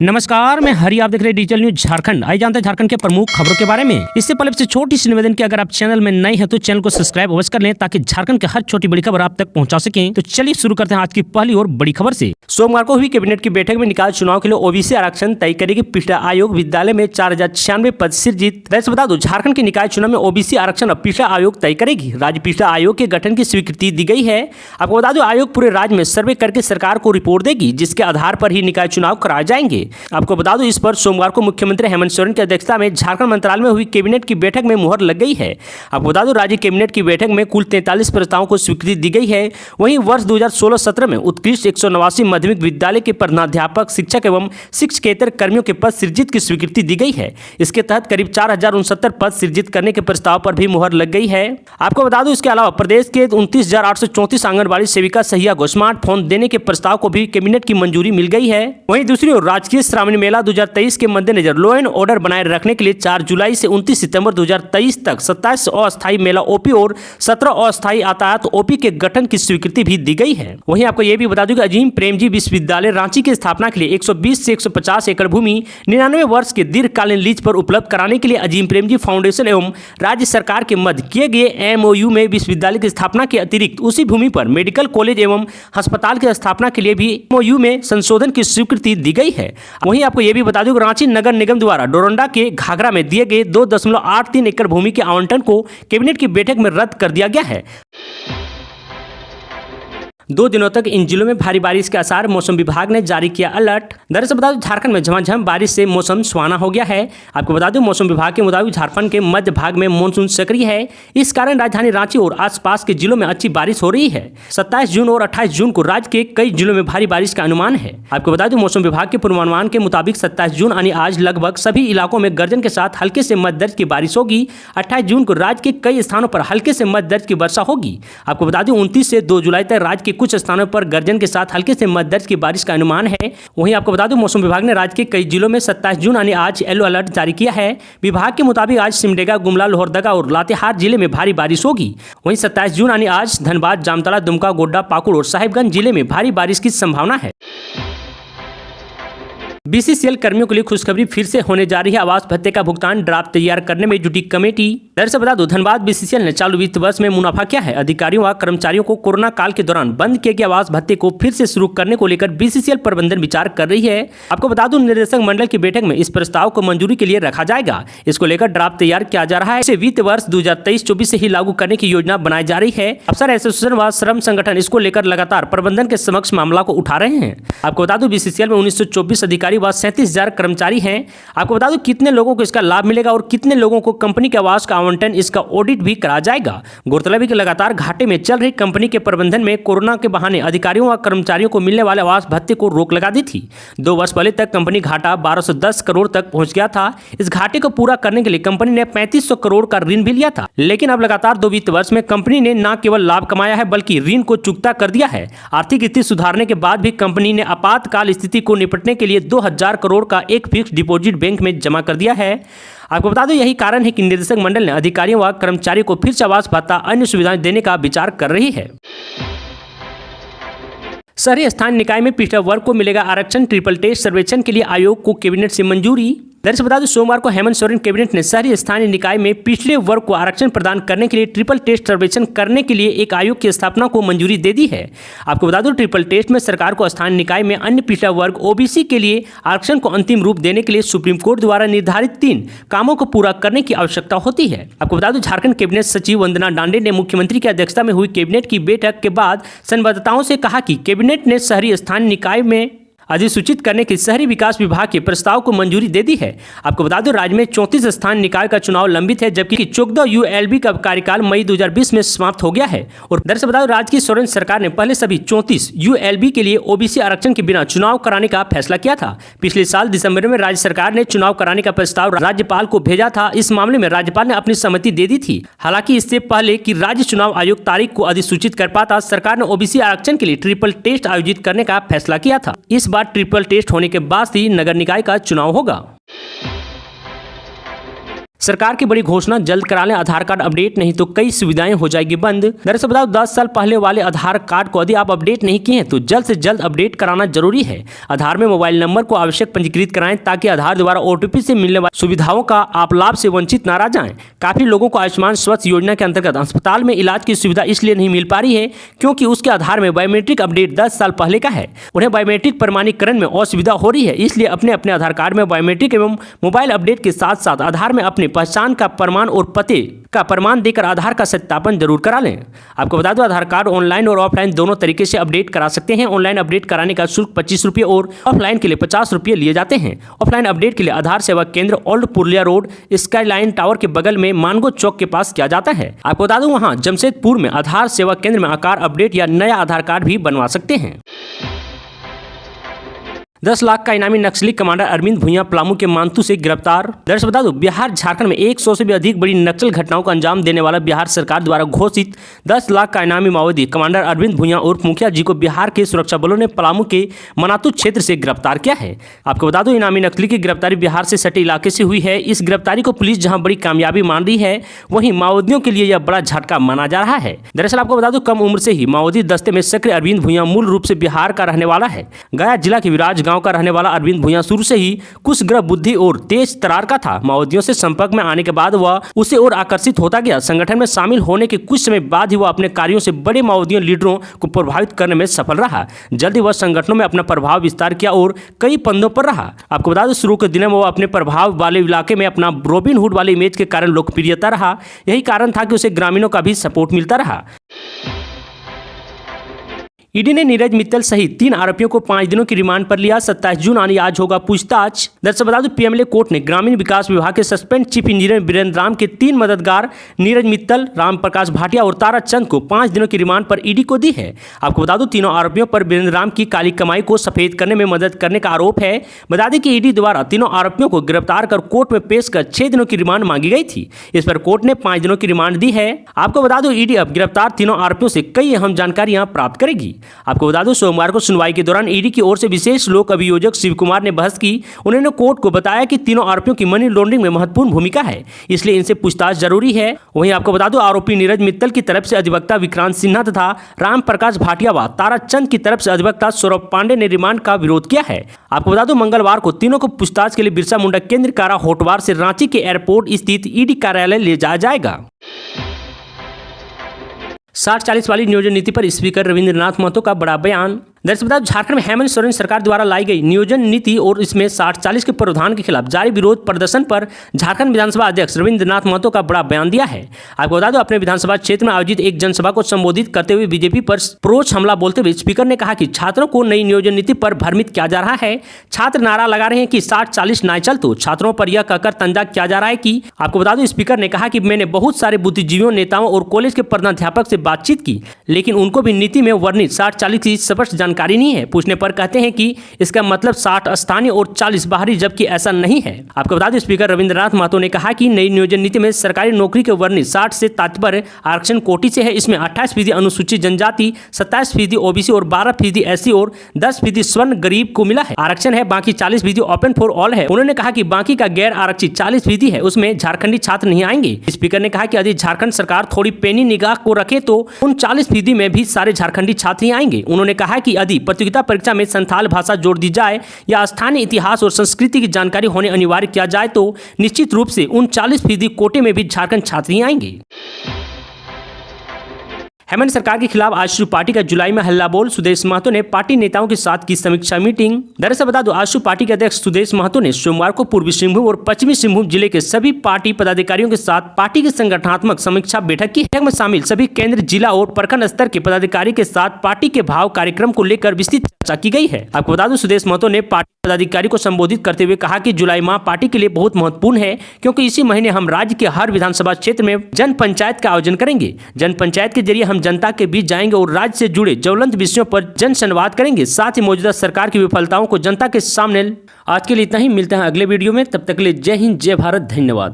नमस्कार, मैं हरी, आप देख रहे हैं डिजिटल न्यूज झारखंड। आइए जानते हैं झारखंड के प्रमुख खबरों के बारे में। इससे पहले से छोटी सी निवेदन की अगर आप चैनल में नए हैं तो चैनल को सब्सक्राइब अवश्य कर लें ताकि झारखंड के हर छोटी बड़ी खबर आप तक पहुंचा सकें। तो चलिए शुरू करते हैं आज की पहली और बड़ी खबर से। सोमवार को हुई कैबिनेट की बैठक में निकाय चुनाव के लिए ओबीसी आरक्षण तय करेगी पिछड़ा आयोग। विद्यालय में 4096 पद सृजित। वैसे बता दो, झारखंड के निकाय चुनाव में ओबीसी आरक्षण अब पिछड़ा आयोग तय करेगी। राज्य पिछड़ा आयोग के गठन की स्वीकृति दी गई है। आपको बता दो, आयोग पूरे राज्य में सर्वे करके सरकार को रिपोर्ट देगी, जिसके आधार पर ही निकाय चुनाव कराए जाएंगे। आपको बता दो, इस पर सोमवार को मुख्यमंत्री हेमंत सोरेन की अध्यक्षता में झारखंड मंत्रालय में हुई कैबिनेट की बैठक में मुहर लग गई है। आपको बता दो, राज्य कैबिनेट की बैठक में कुल 43 प्रस्तावों को स्वीकृति दी गई है। वहीं वर्ष 2016-17 में उत्कृष्ट 189 माध्यमिक विद्यालय के प्रधानाध्यापक, शिक्षक एवं शिक्षकेतर कर्मियों के पद सृजित की स्वीकृति दी गई है। इसके तहत करीब 4069 पद सृजित करने के प्रस्ताव पर भी मुहर लग गई है। आपको बता दो, इसके अलावा प्रदेश के 29,834 आंगनबाड़ी सेविका सहिया को स्मार्टफोन देने के प्रस्ताव को भी कैबिनेट की मंजूरी मिल गई है। वहीं दूसरी ओर राजकीय श्रावणी मेला 2023 के मद्देनजर लॉ एंड ऑर्डर बनाए रखने के लिए 4 जुलाई से 29 सितंबर 2023 तक 27 अस्थायी मेला ओपी और 17 अस्थायी यातायात ओपी के गठन की स्वीकृति भी दी गई है। वहीं आपको यह भी बता दूं कि अजीम प्रेमजी विश्वविद्यालय रांची की स्थापना के लिए 120 से 150 एकड़ भूमि 99 वर्ष के दीर्घकालीन लीज पर उपलब्ध कराने के लिए अजीम प्रेमजी फाउंडेशन एवं राज्य सरकार के मध्य किए गए एमओयू में विश्वविद्यालय की स्थापना के अतिरिक्त उसी भूमि पर मेडिकल कॉलेज एवं अस्पताल की स्थापना के लिए भी एमओयू में संशोधन की स्वीकृति दी गई है। वहीं आपको यह भी बता दूं, रांची नगर निगम द्वारा डोरंडा के घाघरा में दिए गए 2.83 एकड़ भूमि के आवंटन को कैबिनेट की बैठक में रद्द कर दिया गया है। 2 दिनों तक इन जिलों में भारी बारिश के आसार, मौसम विभाग ने जारी किया अलर्ट। दरअसल बता दें, झारखंड में झमाझम बारिश से मौसम सुहाना हो गया है। आपको बता दें, मौसम विभाग के मुताबिक झारखंड के मध्य भाग में मानसून सक्रिय है। इस कारण राजधानी रांची और आसपास के जिलों में अच्छी बारिश हो रही है। 27 जून और 28 जून को राज्य के कई जिलों में भारी बारिश का अनुमान है। आपको बता दें, मौसम विभाग के पूर्वानुमान के मुताबिक 27 जून यानी आज लगभग सभी इलाकों में गर्जन के साथ हल्के से मध्य दर्ज की बारिश होगी। 28 जून को राज्य के कई स्थानों पर हल्के से मध्य दर्ज की वर्षा होगी। आपको बता दें, 29 से 2 जुलाई तक राज्य के कुछ स्थानों पर गर्जन के साथ हल्के से मध्य दर्ज की बारिश का अनुमान है। वहीं आपको बता दूं, मौसम विभाग ने राज्य के कई जिलों में 27 जून यानी आज येलो अलर्ट जारी किया है। विभाग के मुताबिक आज सिमडेगा, गुमला, लोहरदगा और लातेहार जिले में भारी बारिश होगी। वहीं 27 जून यानी आज धनबाद, जामताड़ा, दुमका, गोड्डा, पाकुड़ और साहिबगंज जिले में भारी बारिश की संभावना है। बीसीसीएल कर्मियों के लिए खुशखबरी, फिर से होने जा रही है आवास भत्ते का भुगतान। ड्राफ्ट तैयार करने में जुटी कमेटी। दरअसल बता दो, धनबाद बीसीसीएल ने चालू वित्त वर्ष में मुनाफा किया है। अधिकारियों व कर्मचारियों को कोरोना काल के दौरान बंद किए गए आवास भत्ते को फिर से शुरू करने को लेकर बीसीसीएल प्रबंधन विचार कर रही है। आपको बता दूं, निदेशक मंडल की बैठक में इस प्रस्ताव को मंजूरी के लिए रखा जाएगा। इसको लेकर ड्राफ्ट तैयार किया जा रहा है। इसे वित्त वर्ष 2023-24 से ही लागू करने की योजना बनाई जा रही है। अफसर एसोसिएशन व श्रम संगठन इसको लेकर लगातार प्रबंधन के समक्ष मामला को उठा रहे हैं। आपको बता दूं, बीसीसीएल में 1924 अधिकारी व 37,000 कर्मचारी हैं। आपको बता दूं, कितने लोगों को इसका लाभ मिलेगा और कितने लोगों को कंपनी के आवास का आवंटन, इसका ऑडिट भी कराया जाएगा। गौरतलब है कि लगातार घाटे में चल रही कंपनी के प्रबंधन में कोरोना के बहाने अधिकारियों व कर्मचारियों को मिलने वाले आवास भत्ते को रोक लगा दी थी। 2 वर्ष पहले तक कंपनी घाटा 1210 करोड़ तक पहुंच गया था। इस घाटे को पूरा करने के लिए कंपनी ने 3500 करोड़ का ऋण भी लिया था। लेकिन अब लगातार 2 वित्त वर्ष में कंपनी ने न केवल लाभ कमाया है बल्कि ऋण को चुकता कर दिया है। आर्थिक स्थिति सुधारने के बाद भी कंपनी ने आपातकाल स्थिति को निपटने के लिए 2000 करोड़ का एक फिक्स डिपॉजिट बैंक में जमा कर दिया है। आपको बता दो, यही कारण है कि निदेशक मंडल ने अधिकारियों व कर्मचारियों को फिर से आवास भत्ता, अन्य सुविधाएं देने का विचार कर रही है। शहरी स्थानीय निकाय में पिछड़ा वर्ग को मिलेगा आरक्षण। ट्रिपल टेस्ट सर्वेक्षण के लिए आयोग को कैबिनेट से मंजूरी। दरअसल बता दें, सोमवार को हेमंत सोरेन कैबिनेट ने शहरी स्थानीय निकाय में पिछड़े वर्ग को आरक्षण प्रदान करने के लिए ट्रिपल टेस्ट सर्वेक्षण करने के लिए एक आयोग की स्थापना को मंजूरी दे दी है। आपको बता दूं, ट्रिपल टेस्ट में सरकार को स्थानीय निकाय में अन्य पिछड़ा वर्ग ओबीसी के लिए आरक्षण को अंतिम रूप देने के लिए सुप्रीम कोर्ट द्वारा निर्धारित 3 कामों को पूरा करने की आवश्यकता होती है। आपको बता दूं, झारखंड कैबिनेट सचिव वंदना डांडे ने मुख्यमंत्री की अध्यक्षता में हुई कैबिनेट की बैठक के बाद संवाददाताओं से कहा कि कैबिनेट ने शहरी स्थानीय निकाय में अधिसूचित करने के शहरी विकास विभाग के प्रस्ताव को मंजूरी दे दी है। आपको बता दें, राज्य में 34 स्थानीय निकाय का चुनाव लंबित है, जबकि 14 यूएलबी का कार्यकाल मई 2020 में समाप्त हो गया है। और दरअसल बता दें, राज्य की सोरेन सरकार ने पहले सभी 34 यूएलबी के लिए ओबीसी आरक्षण के बिना चुनाव कराने का फैसला किया था। पिछले साल दिसंबर में राज्य सरकार ने चुनाव कराने का प्रस्ताव राज्यपाल को भेजा था। इस मामले में राज्यपाल ने अपनी सहमति दे दी थी। हालांकि इससे पहले कि राज्य चुनाव आयोग तारीख को अधिसूचित कर पाता, सरकार ने ओबीसी आरक्षण के लिए ट्रिपल टेस्ट आयोजित करने का फैसला किया था। इस बार ट्रिपल टेस्ट होने के बाद ही नगर निकाय का चुनाव होगा। सरकार की बड़ी घोषणा, जल्द करा लें आधार कार्ड अपडेट, नहीं तो कई सुविधाएं हो जाएगी बंद। दरअसल बताओ 10 साल पहले वाले आधार कार्ड को यदि आप अपडेट नहीं किए हैं तो जल्द से जल्द अपडेट कराना जरूरी है। आधार में मोबाइल नंबर को आवश्यक पंजीकृत कराएं ताकि आधार द्वारा OTP से मिलने वाली सुविधाओं का आप लाभ से वंचित न रह जाएं। काफी लोगों को आयुष्मान स्वास्थ्य योजना के अंतर्गत अस्पताल में इलाज की सुविधा इसलिए नहीं मिल पा रही है क्योंकि उसके आधार में बायोमेट्रिक अपडेट 10 साल पहले का है। उन्हें बायोमेट्रिक प्रमाणीकरण में असुविधा हो रही है, इसलिए अपने अपने आधार कार्ड में बायोमेट्रिक एवं मोबाइल अपडेट के साथ साथ आधार में अपने पहचान का प्रमाण और पते का प्रमाण देकर आधार का सत्यापन जरूर करा लें। आपको बता दो आधार कार्ड ऑनलाइन और ऑफलाइन दोनों तरीके से अपडेट करा सकते हैं। ऑनलाइन अपडेट कराने का शुल्क 25 रुपये और ऑफलाइन के लिए 50 रुपये लिए जाते हैं। ऑफलाइन अपडेट के लिए आधार सेवा केंद्र old Purulia road skyline tower के बगल में मानगो चौक के पास किया जाता है। आपको बता दूं वहां जमशेदपुर में आधार सेवा केंद्र में आकार अपडेट या नया आधार कार्ड भी बनवा सकते हैं। 10 लाख का इनामी नक्सली कमांडर अरविंद भुइयां पलामू के मानतू से गिरफ्तार। दरअसल बता दो बिहार झारखंड में 100 से भी अधिक बड़ी नक्सल घटनाओं को अंजाम देने वाला बिहार सरकार द्वारा घोषित 10 लाख का इनामी माओवादी कमांडर अरविंद भुइयां उर्फ मुखिया जी को बिहार के सुरक्षा बलों ने पलामू के मनातू क्षेत्र से गिरफ्तार किया है। आपको बता दो इनामी नक्सली की गिरफ्तारी बिहार से सटे इलाके से हुई है। इस गिरफ्तारी को पुलिस जहां बड़ी कामयाबी मान रही है वहीं माओवादियों के लिए यह बड़ा झटका माना जा रहा है। दरअसल आपको बता दो कम उम्र से ही माओवादी दस्ते में सक्रिय अरविंद भुइयां मूल रूप से बिहार का रहने वाला है। गया जिला के विराज गाँव का रहने वाला अरविंद भुइयां शुरू से ही कुशग्रह बुद्धि और तेज तरार का था। माओवादियों से संपर्क में आने के बाद वह उसे और आकर्षित होता गया। संगठन में शामिल होने के कुछ समय बाद ही वह अपने कार्यों से बड़े माओवादियों लीडरों को प्रभावित करने में सफल रहा। जल्द ही वह संगठनों में अपना प्रभाव विस्तार किया और कई पदों पर रहा। आपको बता दें शुरू के दिनों में वह अपने प्रभाव वाले इलाके में अपना रॉबिन हुड वाले इमेज के कारण लोकप्रियता रहा। यही कारण था कि उसे ग्रामीणों का भी सपोर्ट मिलता रहा। ईडी ने नीरज मित्तल सहित 3 आरोपियों को 5 दिनों की रिमांड पर लिया। 27 जून यानी आज होगा पूछताछ। दरअसल बता दूं पीएमएलए कोर्ट ने ग्रामीण विकास विभाग के suspend chief engineer Birendra Ram के 3 मददगार नीरज मित्तल, राम प्रकाश भाटिया और तारा चंद को 5 दिनों की रिमांड पर ईडी को दी है। आपको बता दूं तीनों आरोपियों पर बीरेंद्र राम की काली कमाई को सफेद करने में मदद करने का आरोप है। बता दें कि ईडी द्वारा तीनों आरोपियों को गिरफ्तार कर कोर्ट में पेश कर 6 दिनों की रिमांड मांगी गई थी। इस पर कोर्ट ने 5 दिनों की रिमांड दी है। आपको बता दूं ईडी अब गिरफ्तार तीनों आरोपियों से कई अहम जानकारियां प्राप्त करेगी। आपको बता दूं सोमवार को सुनवाई के दौरान ईडी की ओर से विशेष लोक अभियोजक शिव कुमार ने बहस की। उन्होंने कोर्ट को बताया कि तीनों आरोपियों की मनी लॉन्ड्रिंग में महत्वपूर्ण भूमिका है, इसलिए इनसे पूछताछ जरूरी है। वहीं आपको बता दूं आरोपी नीरज मित्तल की तरफ से अधिवक्ता विक्रांत सिन्हा तथा राम प्रकाश भाटिया व तारा चंद की तरफ से अधिवक्ता सौरभ पांडे ने रिमांड का विरोध किया है। आपको बता दूं मंगलवार को तीनों को पूछताछ के लिए बिरसा मुंडा केंद्र कारा होटवार से रांची के एयरपोर्ट स्थित ईडी कार्यालय ले जाया जाएगा। 60-40 वाली नियोजन नीति पर स्पीकर रविंद्रनाथ महतो का बड़ा बयान। दरअसल बता झारखंड में हेमंत सोरेन सरकार द्वारा लाई गई नियोजन नीति और इसमें 60-40 के प्रावधान के खिलाफ जारी विरोध प्रदर्शन पर झारखंड विधानसभा अध्यक्ष रविंद्रनाथ महतो का बड़ा बयान दिया है। आपको बता दो अपने विधानसभा क्षेत्र में आयोजित एक जनसभा को संबोधित करते हुए बीजेपी पर प्रोच हमला बोलते हुए स्पीकर ने कहा कि छात्रों को नई नियोजन नीति पर भ्रमित किया जा रहा है। छात्र नारा लगा रहे हैं कि 60-40 ना चल, तो छात्रों पर यह कहकर तंजा किया जा रहा है कि आपको बता दो स्पीकर ने कहा कि मैंने बहुत सारे बुद्धिजीवियों, नेताओं और कॉलेज के प्रधानाध्यापक से बातचीत की, लेकिन उनको भी नीति में वर्णित 60-40 की स्पष्ट जानकारी नहीं है। पूछने पर कहते हैं कि इसका मतलब 60 स्थानीय और 40 बाहरी, जबकि ऐसा नहीं है। आपको बता दें स्पीकर रविंद्रनाथ महतो ने कहा कि नई नियोजन नीति में सरकारी नौकरी के वर्णित 60 से तात्पर्य आरक्षण कोटि से है। इसमें 28% अनुसूचित जनजाति, 27% ओबीसी और 12% एससी और 10% स्वर्ण गरीब को मिला है आरक्षण है। बाकी 40% ओपन फॉर ऑल है। उन्होंने कहा कि बाकी का गैर आरक्षित 40% है, उसमें झारखंडी छात्र नहीं आएंगे। स्पीकर ने कहा कि यदि झारखंड सरकार थोड़ी पेनी निगाह को रखे तो उन 40% में भी सारे झारखंडी छात्र ही आएंगे। उन्होंने कहा कि यदि प्रतियोगिता परीक्षा में संथाल भाषा जोड़ दी जाए या स्थानीय इतिहास और संस्कृति की जानकारी होने अनिवार्य किया जाए तो निश्चित रूप से उन 40% कोटे में भी झारखंड छात्र ही आएंगे। हेमंत सरकार के खिलाफ आजसू पार्टी का जुलाई में हल्ला बोल। सुदेश महतो ने पार्टी नेताओं के साथ की समीक्षा मीटिंग। दरअसल बता दो आजसू पार्टी के अध्यक्ष सुदेश महतो ने सोमवार को पूर्वी सिंहभूम और पश्चिमी सिंहभूम जिले के सभी पार्टी पदाधिकारियों के साथ पार्टी की संगठनात्मक समीक्षा बैठक की। बैठक में शामिल सभी केंद्र, जिला और प्रखंड स्तर के पदाधिकारी के साथ पार्टी के भाव कार्यक्रम को लेकर विस्तृत चर्चा की गई है। आपको बता दूं सुदेश महतो ने पार्टी पदाधिकारी को संबोधित करते हुए कहा कि जुलाई माह पार्टी के लिए बहुत महत्वपूर्ण है, क्योंकि इसी महीने हम राज्य के हर विधानसभा क्षेत्र में जन पंचायत का आयोजन करेंगे। जन पंचायत के जरिए हम जनता के बीच जाएंगे और राज्य से जुड़े ज्वलंत विषयों पर जन संवाद करेंगे। साथ ही मौजूदा सरकार की विफलताओं को जनता के सामने। आज के लिए इतना ही, मिलते हैं अगले वीडियो में। तब तक के लिए जय हिंद, जय भारत, धन्यवाद।